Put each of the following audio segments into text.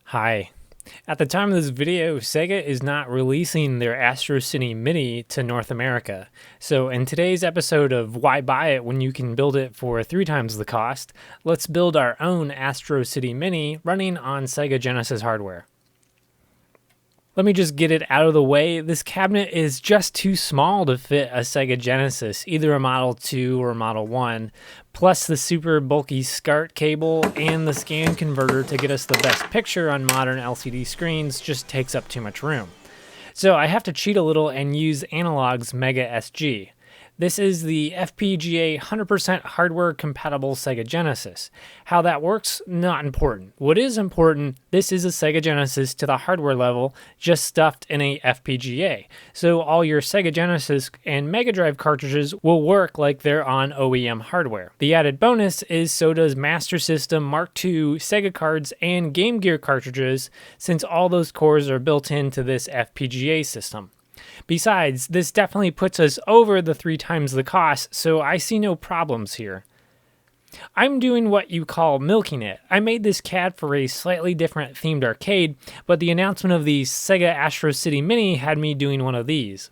Hi. At the time of this video, Sega is not releasing their Astro City Mini to North America. So in today's episode of Why Buy It When You Can Build It for 3 times the cost, let's build our own Astro City Mini running on Sega Genesis hardware. Let me just get it out of the way. This cabinet is just too small to fit a Sega Genesis, either a Model 2 or a Model 1, plus the super bulky SCART cable and the scan converter to get us the best picture on modern LCD screens just takes up too much room. So I have to cheat a little and use Analogue's Mega SG. This is the FPGA 100% hardware compatible Sega Genesis. How that works, not important. What is important, this is a Sega Genesis to the hardware level, just stuffed in a FPGA. So all your Sega Genesis and Mega Drive cartridges will work like they're on OEM hardware. The added bonus is so does Master System, Mark II, Sega cards, and Game Gear cartridges, since all those cores are built into this FPGA system. Besides, this definitely puts us over the 3 times the cost, so I see no problems here. I'm doing what you call milking it. I made this CAD for a slightly different themed arcade, but the announcement of the Sega Astro City Mini had me doing one of these.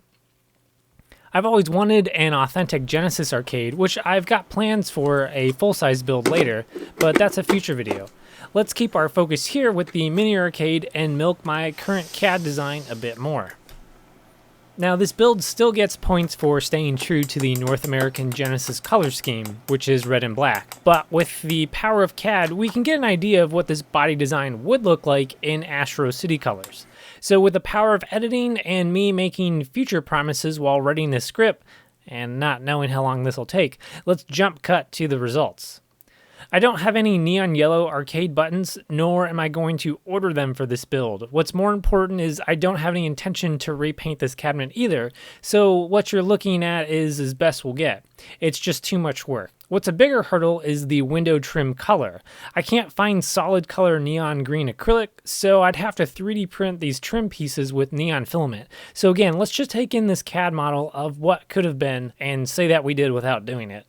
I've always wanted an authentic Genesis arcade, which I've got plans for a full-size build later, but that's a future video. Let's keep our focus here with the mini arcade and milk my current CAD design a bit more. Now, this build still gets points for staying true to the North American Genesis color scheme, which is red and black. But with the power of CAD, we can get an idea of what this body design would look like in Astro City colors. So with the power of editing and me making future promises while writing this script, and not knowing how long this will take, let's jump cut to the results. I don't have any neon yellow arcade buttons, nor am I going to order them for this build. What's more important is I don't have any intention to repaint this cabinet either, so what you're looking at is as best we'll get. It's just too much work. What's a bigger hurdle is the window trim color. I can't find solid color neon green acrylic, so I'd have to 3D print these trim pieces with neon filament. So again, let's just take in this CAD model of what could have been and say that we did without doing it.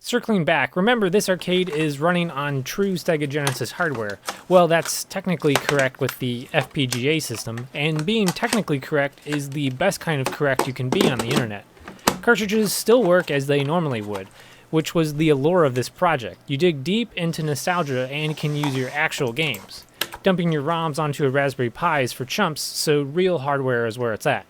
Circling back, remember this arcade is running on true Sega Genesis hardware. Well, that's technically correct with the FPGA system, and being technically correct is the best kind of correct you can be on the internet. Cartridges still work as they normally would, which was the allure of this project. You dig deep into nostalgia and can use your actual games. Dumping your ROMs onto a Raspberry Pi is for chumps, so real hardware is where it's at.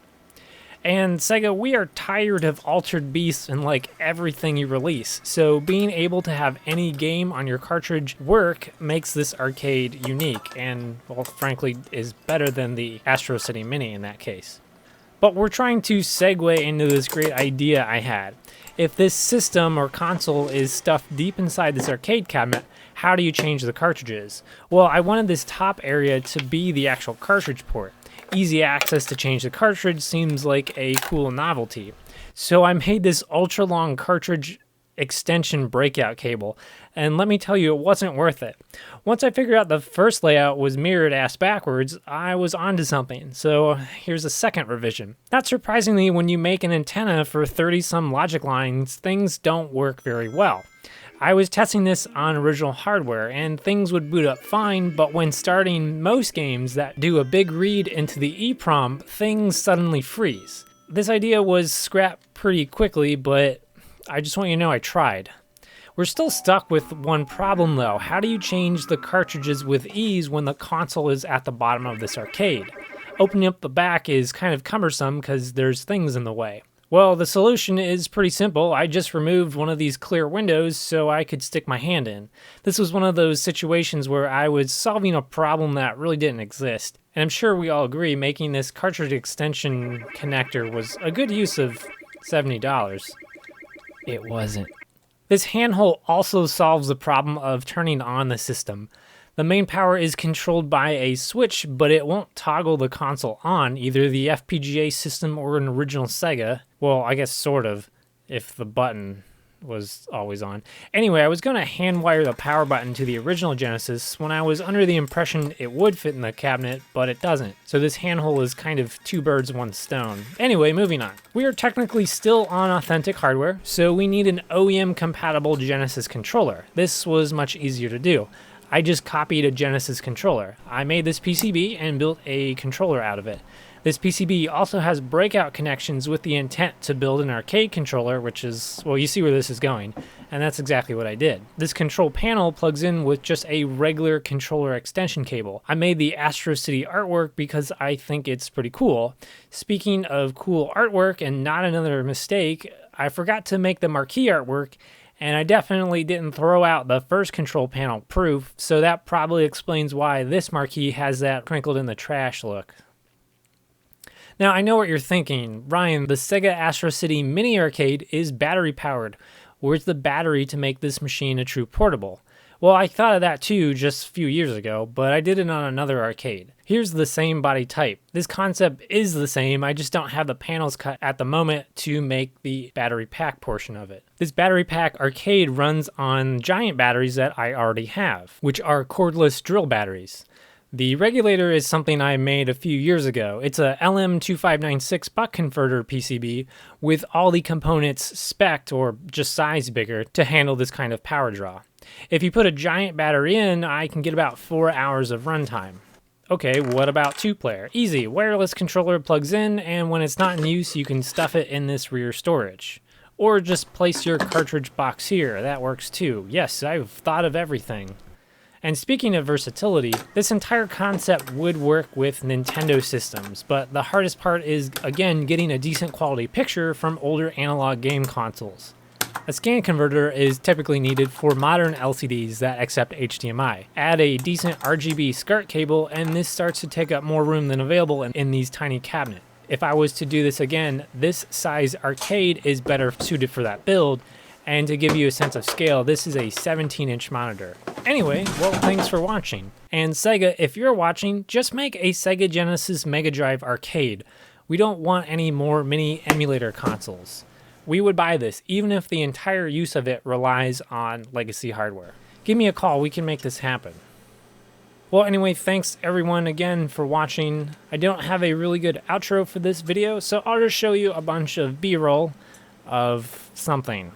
And Sega, we are tired of altered beasts in like everything you release, so being able to have any game on your cartridge work makes this arcade unique and, well, frankly, is better than the Astro City Mini in that case. But we're trying to segue into this great idea I had. If this system or console is stuffed deep inside this arcade cabinet, how do you change the cartridges? Well, I wanted this top area to be the actual cartridge port. Easy access to change the cartridge seems like a cool novelty. So I made this ultra long cartridge extension breakout cable, and let me tell you, it wasn't worth it. Once I figured out the first layout was mirrored ass backwards, I was onto something. So here's a second revision. Not surprisingly, when you make an antenna for 30 some logic lines, things don't work very well. I was testing this on original hardware and things would boot up fine, but when starting most games that do a big read into the EEPROM, things suddenly freeze. This idea was scrapped pretty quickly, but I just want you to know I tried. We're still stuck with one problem though. How do you change the cartridges with ease when the console is at the bottom of this arcade? Opening up the back is kind of cumbersome because there's things in the way. Well, the solution is pretty simple. I just removed one of these clear windows so I could stick my hand in. This was one of those situations where I was solving a problem that really didn't exist. And I'm sure we all agree making this cartridge extension connector was a good use of $70. It wasn't. This handhole also solves the problem of turning on the system. The main power is controlled by a switch, but it won't toggle the console on, either the FPGA system or an original Sega. Well, I guess sort of, if the button was always on. Anyway, I was going to hand wire the power button to the original Genesis when I was under the impression it would fit in the cabinet, but it doesn't. So this handhole is kind of 2 birds, 1 stone. Anyway, moving on. We are technically still on authentic hardware, so we need an OEM compatible Genesis controller. This was much easier to do. I just copied a Genesis controller. I made this PCB and built a controller out of it. This PCB also has breakout connections with the intent to build an arcade controller, which is, well, you see where this is going, and that's exactly what I did. This control panel plugs in with just a regular controller extension cable. I made the Astro City artwork because I think it's pretty cool. Speaking of cool artwork and not another mistake, I forgot to make the marquee artwork, and I definitely didn't throw out the first control panel proof, so that probably explains why this marquee has that crinkled in the trash look. Now, I know what you're thinking. Ryan, the Sega Astro City Mini arcade is battery powered. Where's the battery to make this machine a true portable? Well, I thought of that too just a few years ago, but I did it on another arcade. Here's the same body type. This concept is the same, I just don't have the panels cut at the moment to make the battery pack portion of it. This battery pack arcade runs on giant batteries that I already have, which are cordless drill batteries. The regulator is something I made a few years ago. It's a LM2596 buck converter PCB with all the components spec'd or just sized bigger to handle this kind of power draw. If you put a giant battery in, I can get about 4 hours of runtime. Okay, what about 2-player? Easy, wireless controller plugs in, and when it's not in use, you can stuff it in this rear storage. Or just place your cartridge box here, that works too. Yes, I've thought of everything. And speaking of versatility, this entire concept would work with Nintendo systems, but the hardest part is, again, getting a decent quality picture from older analog game consoles. A scan converter is typically needed for modern LCDs that accept HDMI. Add a decent RGB SCART cable and this starts to take up more room than available in these tiny cabinets. If I was to do this again, this size arcade is better suited for that build. And to give you a sense of scale, this is a 17-inch monitor. Anyway, well, thanks for watching. And Sega, if you're watching, just make a Sega Genesis Mega Drive arcade. We don't want any more mini emulator consoles. We would buy this, even if the entire use of it relies on legacy hardware. Give me a call, we can make this happen. Well, anyway, thanks everyone again for watching. I don't have a really good outro for this video, so I'll just show you a bunch of B-roll of something.